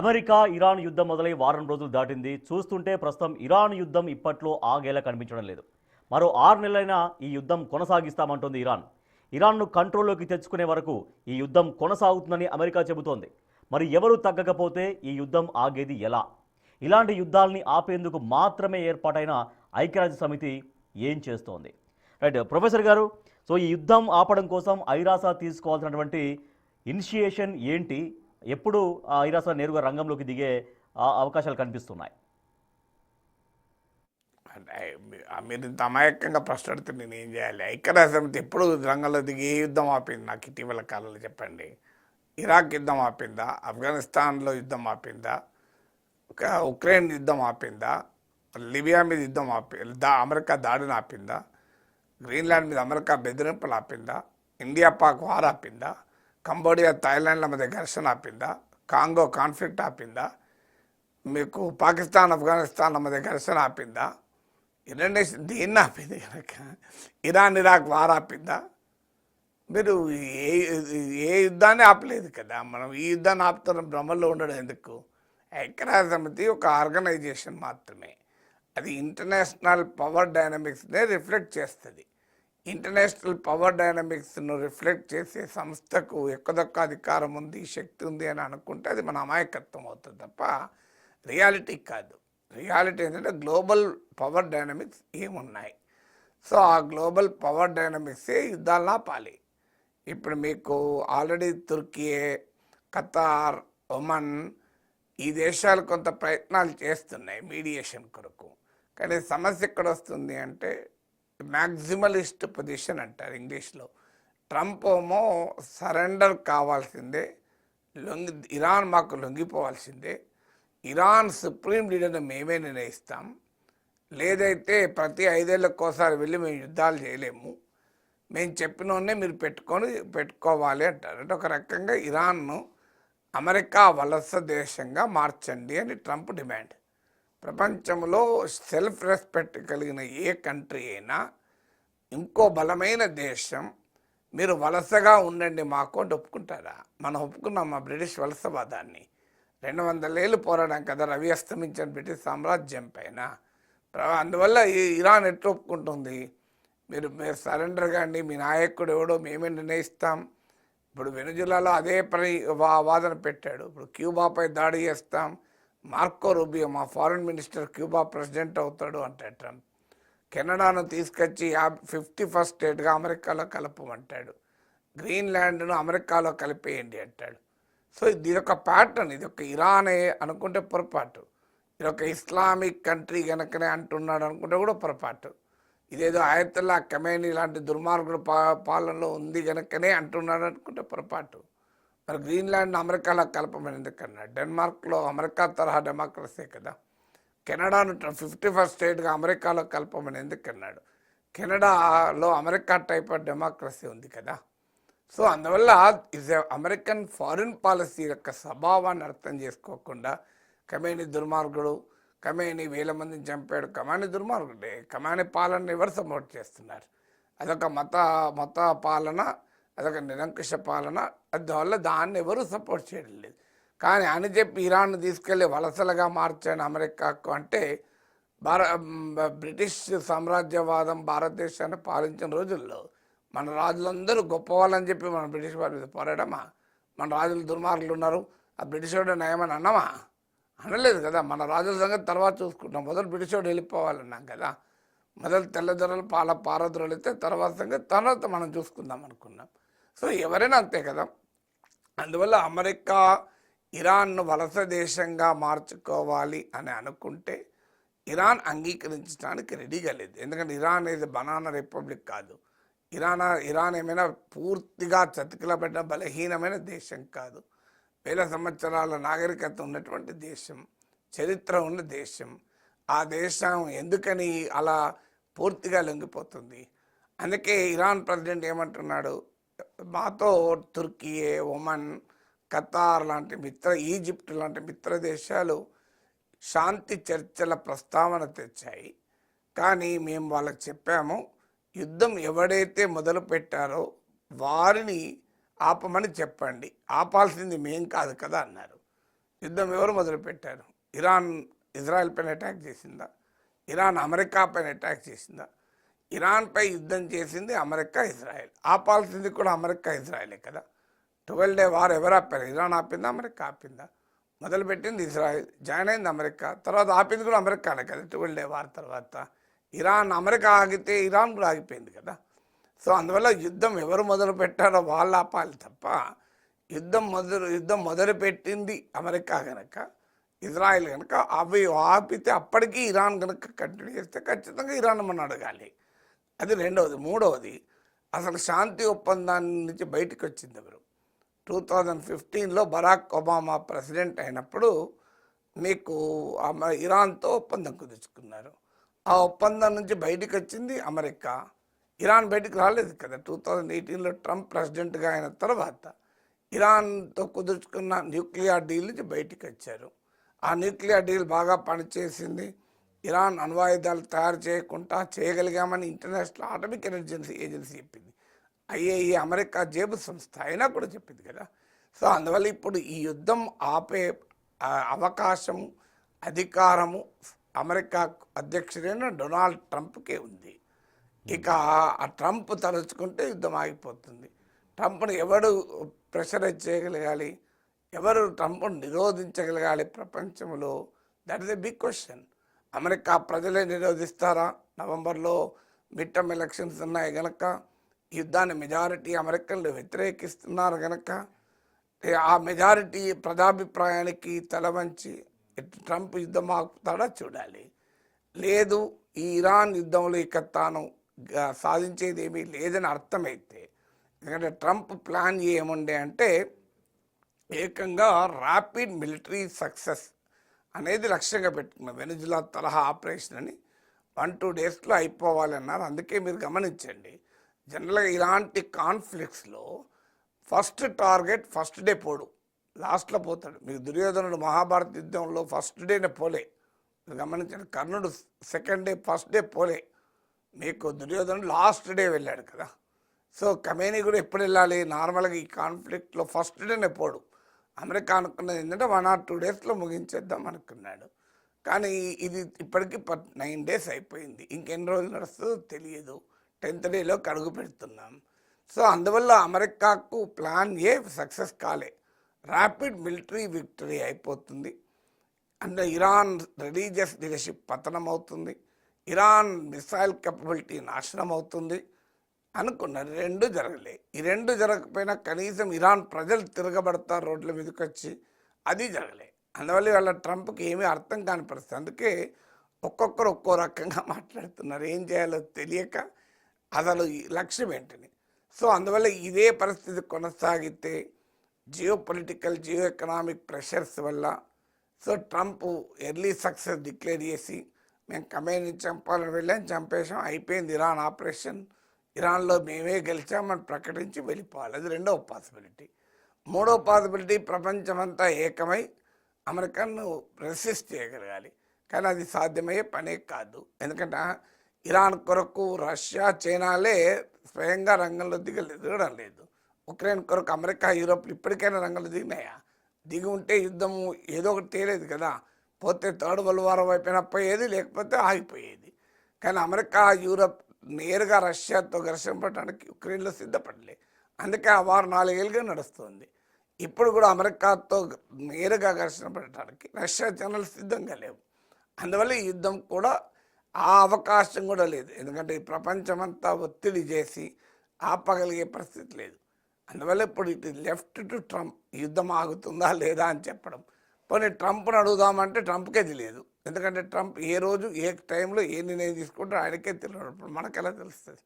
America Iran యుద్ధం మొదలై వారం రోజులు దాటింది. చూస్తుంటే ప్రస్తుతం ఇరాన్ యుద్ధం ఇప్పట్లో ఆగేలా కనిపించడం లేదు. మరో 6 నెలలైనా ఈ యుద్ధం కొనసాగిస్తామంటోంది ఇరాన్. ఇరాన్ను కంట్రోల్లోకి తెచ్చుకునే వరకు ఈ యుద్ధం కొనసాగుతుందని అమెరికా చెబుతోంది. మరి ఎవరు తగ్గకపోతే ఈ యుద్ధం ఆగేది ఎలా? ఇలాంటి యుద్ధాలని ఆపేందుకు మాత్రమే ఏర్పాటైన ఐక్యరాజ్య సమితి ఏం చేస్తోంది? రైట్ ప్రొఫెసర్ గారు, సో ఈ యుద్ధం ఆపడం కోసం ఐరాస తీసుకోవాల్సినటువంటి ఇనిషియేషన్ ఏంటి? ఎప్పుడు ఐరాస నేరుగా రంగంలోకి దిగే అవకాశాలు కనిపిస్తున్నాయి? అంటే మీరు ఇంత అమాయకంగా ప్రశ్న అడిగితే నేను ఏం చేయాలి? ఐక్యరాజ్య సమితి ఎప్పుడు రంగంలో దిగి ఏ యుద్ధం ఆపింది నాకు ఇటీవల కాలంలో చెప్పండి. ఇరాక్ యుద్ధం ఆపిందా? ఆఫ్ఘనిస్తాన్లో యుద్ధం ఆపిందా? ఉక్రెయిన్ యుద్ధం ఆపిందా? లిబియా మీద యుద్ధం అమెరికా దాడిని ఆపిందా? గ్రీన్లాండ్ మీద అమెరికా బెదిరింపులు ఆపిందా? ఇండియా పాక్ వార్ ఆపిందా? కంబోడియా థాయిలాండ్ల మధ్య ఘర్షణ ఆపిందా? Congo conflict ఆపిందా? మీకు పాకిస్తాన్ ఆఫ్ఘనిస్తాన్ల మధ్య ఘర్షణ ఆపిందా? ఇండోనేషియా దేన్ని ఆపింది కనుక? ఇరాన్ ఇరాక్ వార్ ఆపిందా? మీరు ఏ యుద్ధాన్ని ఆపలేదు కదా. మనం ఈ యుద్ధాన్ని ఆపుతున్న భ్రమల్లో ఉండడం ఎందుకు? ఐక్యరాజ్య సమితి ఒక ఆర్గనైజేషన్ మాత్రమే. అది ఇంటర్నేషనల్ పవర్ డైనమిక్స్నే రిఫ్లెక్ట్ చేస్తుంది. ఇంటర్నేషనల్ పవర్ డైనమిక్స్ను రిఫ్లెక్ట్ చేసే సంస్థకు ఎక్కదొక్క అధికారం ఉంది, శక్తి ఉంది అని అనుకుంటే అది మన అమాయకత్వం అవుతుంది తప్ప రియాలిటీ కాదు. రియాలిటీ ఏంటంటే గ్లోబల్ పవర్ డైనమిక్స్ ఏమున్నాయి. సో ఆ గ్లోబల్ పవర్ డైనమిక్సే యుద్ధాలను ఆపాలి. ఇప్పుడు మీకు ఆల్రెడీ తుర్కియే, ఖతార్, ఒమన్ ఈ దేశాలు కొంత ప్రయత్నాలు చేస్తున్నాయి మీడియేషన్ కొరకు. కానీ సమస్య ఎక్కడ వస్తుంది అంటే మ్యాక్సిమలిస్ట్ పొజిషన్ అంటారు ఇంగ్లీష్లో. ట్రంప్ ఏమో సరెండర్ కావాల్సిందే, ఇరాన్ మాకు లొంగిపోవాల్సిందే, ఇరాన్ సుప్రీం లీడర్ని మేమే నిర్ణయిస్తాం, లేదైతే ప్రతి 5 ఏళ్ళకోసారి వెళ్ళి మేము యుద్ధాలు చేయలేము, మేము చెప్పినోనే మీరు పెట్టుకోవాలి అంటారు. అంటే ఒక రకంగా ఇరాన్ను అమెరికా వలస దేశంగా మార్చండి అని ట్రంప్ డిమాండ్. ప్రపంచంలో సెల్ఫ్ రెస్పెక్ట్ కలిగిన ఏ కంట్రీ అయినా ఇంకో బలమైన దేశం మీరు వలసగా ఉండండి మాకు అని ఒప్పుకుంటారా? మనం ఒప్పుకున్నాం మా బ్రిటిష్ వలసవాదాన్ని. 200 ఏళ్ళు పోరాడాం కదా రవి అస్తమించిన బ్రిటిష్ సామ్రాజ్యం పైన. అందువల్ల ఇరాన్ ఎట్లా ఒప్పుకుంటుంది? మీరు సరెండర్ కాండి, మీ నాయకుడు ఎవడో మేమే నిర్ణయిస్తాం. ఇప్పుడు వెనుజులాలో అదే వాదన పెట్టాడు. ఇప్పుడు క్యూబాపై దాడి చేస్తాం, మార్కో రూబియో మా ఫారిన్ మినిస్టర్ క్యూబా ప్రెసిడెంట్ అవుతాడు అంటాడు ట్రంప్. కెనడాను తీసుకొచ్చి 51st స్టేట్గా అమెరికాలో కలపమంటాడు. గ్రీన్లాండ్ను అమెరికాలో కలిపేయండి అంటాడు. సో ఇది ఒక ప్యాటర్న్, ఇది ఒక ఇరానే అనుకుంటే పొరపాటు. ఇది ఒక ఇస్లామిక్ కంట్రీ కనుకనే అంటున్నాడు అనుకుంటే కూడా పొరపాటు. ఇదేదో ఆయతుల్లా ఖమేనీ లాంటి దుర్మార్గుడు పాలనలో ఉంది కనుకనే అంటున్నాడు అనుకుంటే పొరపాటు. మరి గ్రీన్లాండ్ అమెరికాలో కలపమని ఎందుకన్నాడు? డెన్మార్క్లో అమెరికా తరహా డెమోక్రసీ కదా. కెనడాను 51st స్టేట్గా అమెరికాలో కలపమని ఎందుకన్నాడు? కెనడాలో అమెరికా టైప్ ఆఫ్ డెమోక్రసీ ఉంది కదా. సో అందువల్ల అమెరికన్ ఫారిన్ పాలసీ యొక్క స్వభావాన్ని అర్థం చేసుకోకుండా ఖమేనీ దుర్మార్గుడు, ఖమేనీ 1000 మందిని చంపాడు, ఖమేనీ దుర్మార్గుడే, ఖమేనీ పాలన ఎవరు సపోర్ట్ చేస్తున్నారు? అదొక మత పాలన, అదొక నిరంకుశ పాలన. అందువల్ల దాన్ని ఎవరు సపోర్ట్ చేయడం లేదు. కానీ అని చెప్పి ఇరాన్ను తీసుకెళ్ళి వలసలుగా మార్చాను అమెరికాకు అంటే బ్రిటిష్ సామ్రాజ్యవాదం భారతదేశాన్ని పాలించిన రోజుల్లో మన రాజులందరూ గొప్పవాళ్ళని చెప్పి మన బ్రిటిష్ వారి మీద పోరాడమా? మన రాజులు దుర్మార్గులు ఉన్నారు, ఆ బ్రిటిష్ వాడు నయమని అన్నామా? అనలేదు కదా. మన రాజుల సంగతి తర్వాత చూసుకుంటాం, మొదలు బ్రిటిష్ వాడు వెళ్ళిపోవాలన్నాం కదా. మొదలు తెల్లదొరలు పారదొరలు అయితే తర్వాత మనం చూసుకుందాం అనుకున్నాం. సో ఎవరైనా అంతే కదా. అందువల్ల అమెరికా ఇరాన్ను వలస దేశంగా మార్చుకోవాలి అని అనుకుంటే ఇరాన్ అంగీకరించడానికి రెడీగా లేదు. ఎందుకంటే ఇరాన్ అనేది బనానా రిపబ్లిక్ కాదు. ఇరాన్ ఏమైనా పూర్తిగా చతికిలబడ్డ బలహీనమైన దేశం కాదు. 1000 సంవత్సరాల నాగరికత ఉన్నటువంటి దేశం, చరిత్ర ఉన్న దేశం. ఆ దేశం ఎందుకని అలా పూర్తిగా లొంగిపోతుంది? అందుకే ఇరాన్ ప్రెసిడెంట్ ఏమంటున్నాడు? మాతో తుర్కియే, ఒమన్, ఖతార్ లాంటి ఈజిప్ట్ లాంటి మిత్ర దేశాలు శాంతి చర్చల ప్రస్తావన తెచ్చాయి. కానీ మేము వాళ్ళకి చెప్పాము, యుద్ధం ఎవడైతే మొదలు పెట్టారో వారిని ఆపమని చెప్పండి, ఆపాల్సింది మేం కాదు కదా అన్నారు. యుద్ధం ఎవరు మొదలుపెట్టారు? ఇరాన్ ఇజ్రాయెల్ పైన అటాక్ చేసిందా? ఇరాన్ అమెరికా పైన అటాక్ చేసిందా? ఇరాన్పై యుద్ధం చేసింది అమెరికా, ఇజ్రాయెల్. ఆపాల్సింది కూడా అమెరికా, ఇజ్రాయెలే కదా. 12 డే వార్ ఎవరు ఆపారు? ఇరాన్ ఆపిందా, అమెరికా ఆపిందా? మొదలుపెట్టింది ఇజ్రాయెల్, జాయిన్ అయింది అమెరికా, తర్వాత ఆపింది కూడా అమెరికానే కదా. 12 డే వార్ తర్వాత ఇరాన్ అమెరికా ఆగితే ఇరాన్ కూడా ఆగిపోయింది కదా. సో అందువల్ల యుద్ధం ఎవరు మొదలు పెట్టారో వాళ్ళు ఆపాలి తప్ప యుద్ధం మొదలుపెట్టింది అమెరికా కనుక, ఇజ్రాయెల్ కనుక అవి ఆపితే అప్పటికీ ఇరాన్ కనుక కంటిన్యూ చేస్తే ఖచ్చితంగా ఇరాన్ మనం అడగాలి. అది రెండవది. మూడవది, అసలు శాంతి ఒప్పందాన్ని నుంచి బయటకు వచ్చింది ఎవరు? 2015లో బరాక్ ఒబామా ప్రెసిడెంట్ అయినప్పుడు మీకు ఇరాన్తో ఒప్పందం కుదుర్చుకున్నారు. ఆ ఒప్పందం నుంచి బయటకు వచ్చింది అమెరికా, ఇరాన్ బయటకు రాలేదు కదా. 2018లో ట్రంప్ ప్రెసిడెంట్గా అయిన తర్వాత ఇరాన్తో కుదుర్చుకున్న న్యూక్లియర్ డీల్ నుంచి బయటకు వచ్చారు. ఆ న్యూక్లియర్ డీల్ బాగా పనిచేసింది. ఇరాన్ అణ్వాయుధాలు తయారు చేయకుండా చేయగలిగామని ఇంటర్నేషనల్ అటామిక్ ఎనర్జీ ఏజెన్సీ చెప్పింది. ఐఏఈ అమెరికా జేబు సంస్థ అయినా కూడా చెప్పింది కదా. సో అందువల్ల ఇప్పుడు ఈ యుద్ధం ఆపే అవకాశం, అధికారము అమెరికా అధ్యక్షుడైన డొనాల్డ్ ట్రంప్కే ఉంది. ఇక ఆ ట్రంప్ తలుచుకుంటే యుద్ధం ఆగిపోతుంది. ట్రంప్ను ఎవడు ప్రెషరైజ్ చేయగలగాలి? ఎవరు ట్రంప్ను నిరోధించగలగాలి ప్రపంచంలో? That is a big question. America ప్రజలే నిరోధిస్తారా? నవంబర్లో మిడ్ టర్మ్ ఎలక్షన్స్ ఉన్నాయి కనుక యుద్ధాన్ని మెజారిటీ అమెరికన్లు వ్యతిరేకిస్తున్నారు కనుక ఆ మెజారిటీ ప్రజాభిప్రాయానికి తలవంచి ట్రంప్ యుద్ధం ఆపుతాడా చూడాలి. లేదు, ఈ ఇరాన్ యుద్ధంలో ఇక తాను సాధించేది ఏమీ లేదని అర్థమైతే, ఎందుకంటే ట్రంప్ ప్లాన్ ఏముండే అంటే ఏకంగా ర్యాపిడ్ మిలిటరీ సక్సెస్ అనేది లక్ష్యంగా పెట్టుకున్నాం. వెనుజులా తరహా ఆపరేషన్ అని 1-2 డేస్లో అయిపోవాలన్నారు. అందుకే మీరు గమనించండి, జనరల్గా ఇలాంటి కాన్ఫ్లిక్ట్స్లో ఫస్ట్ టార్గెట్ ఫస్ట్ డే పోడు, లాస్ట్లో పోతాడు. మీకు దుర్యోధనుడు మహాభారత యుద్ధంలో ఫస్ట్ డేనే పోలే. మీరు గమనించండి, కర్ణుడు సెకండ్ డే ఫస్ట్ డే పోలే. మీకు దుర్యోధనుడు లాస్ట్ డే వెళ్ళాడు కదా. సో కమేని కూడా ఎప్పుడు వెళ్ళాలి? నార్మల్గా ఈ కాన్ఫ్లిక్ట్లో ఫస్ట్ డేనే పోడు. అమెరికా అనుకున్నది ఏంటంటే 1 or 2 డేస్లో ముగించేద్దాం అనుకున్నాడు. కానీ ఇది ఇప్పటికీ 9 డేస్ అయిపోయింది. ఇంకెన్ని రోజులు నడుస్తుందో తెలియదు. 10th డేలోకి అడుగు పెడుతున్నాం. సో అందువల్ల అమెరికాకు ప్లాన్ ఏ సక్సెస్ కాలే. ర్యాపిడ్ మిలిటరీ విక్టరీ అయిపోతుంది. అండ్ ఇరాన్ రిలీజియస్ లీడర్షిప్ పతనం అవుతుంది. ఇరాన్ మిసైల్ కెపబిలిటీ నాశనం అవుతుంది అనుకున్నారు. రెండు జరగలే. ఈ రెండు జరగకపోయినా కనీసం ఇరాన్ ప్రజలు తిరగబడతారు రోడ్ల మీదకి వచ్చి, అది జరగలే. అందువల్ల వాళ్ళ ట్రంప్కి ఏమీ అర్థం కాని పరిస్థితి. అందుకే ఒక్కొక్కరు ఒక్కో రకంగా మాట్లాడుతున్నారు, ఏం చేయాలో తెలియక అసలు ఈ లక్ష్యం ఏంటని. సో అందువల్ల ఇదే పరిస్థితి కొనసాగితే geopolitical, geoeconomic pressures వల్ల so Trump early success declare చేసి మేము కమేని చంపాలని వెళ్ళాం, చంపేశాం, అయిపోయింది ఇరాన్ ఆపరేషన్, ఇరాన్లో మేమే గెలిచామని ప్రకటించి వెళ్ళిపోవాలి. అది రెండవ పాసిబిలిటీ. మూడవ పాసిబిలిటీ, ప్రపంచమంతా ఏకమై అమెరికాను రెసిస్ట్ చేయగలగాలి. కానీ అది సాధ్యమయ్యే పనే కాదు. ఎందుకంటే ఇరాన్ కొరకు రష్యా, చైనాలే స్వయంగా రంగంలో దిగడం లేదు. ఉక్రెయిన్ కొరకు అమెరికా, యూరోప్లు ఇప్పటికైనా రంగంలో దిగినాయా? దిగి ఉంటే యుద్ధము ఏదో ఒకటి తేలేదు కదా. పోతే థర్డ్ వరల్డ్ వార్ అయిపోయినా పోయేది, లేకపోతే ఆగిపోయేది. కానీ అమెరికా, యూరోప్ నేరుగా రష్యాతో ఘర్షణ పడడానికి ఉక్రెయిన్లో సిద్ధపడలే. అందుకే ఆ వారు 4 ఏళ్ళుగా నడుస్తుంది. ఇప్పుడు కూడా అమెరికాతో నేరుగా ఘర్షణ పడటానికి రష్యా, చైనాలు సిద్ధంగా లేవు. అందువల్ల ఈ యుద్ధం కూడా ఆ అవకాశం కూడా లేదు. ఎందుకంటే ఈ ప్రపంచమంతా ఒత్తిడి చేసి ఆపగలిగే పరిస్థితి లేదు. అందువల్ల ఇప్పుడు ఇటు లెఫ్ట్ టు ట్రంప్, యుద్ధం ఆగుతుందా లేదా అని చెప్పడం. పోనీ ట్రంప్ను అడుగుదామంటే ట్రంప్కే తెలియదు. ఎందుకంటే ట్రంప్ ఏ రోజు ఏ టైంలో ఏ నిర్ణయం తీసుకుంటారో ఆయనకే తెలియదు. మనకెలా తెలుస్తుంది?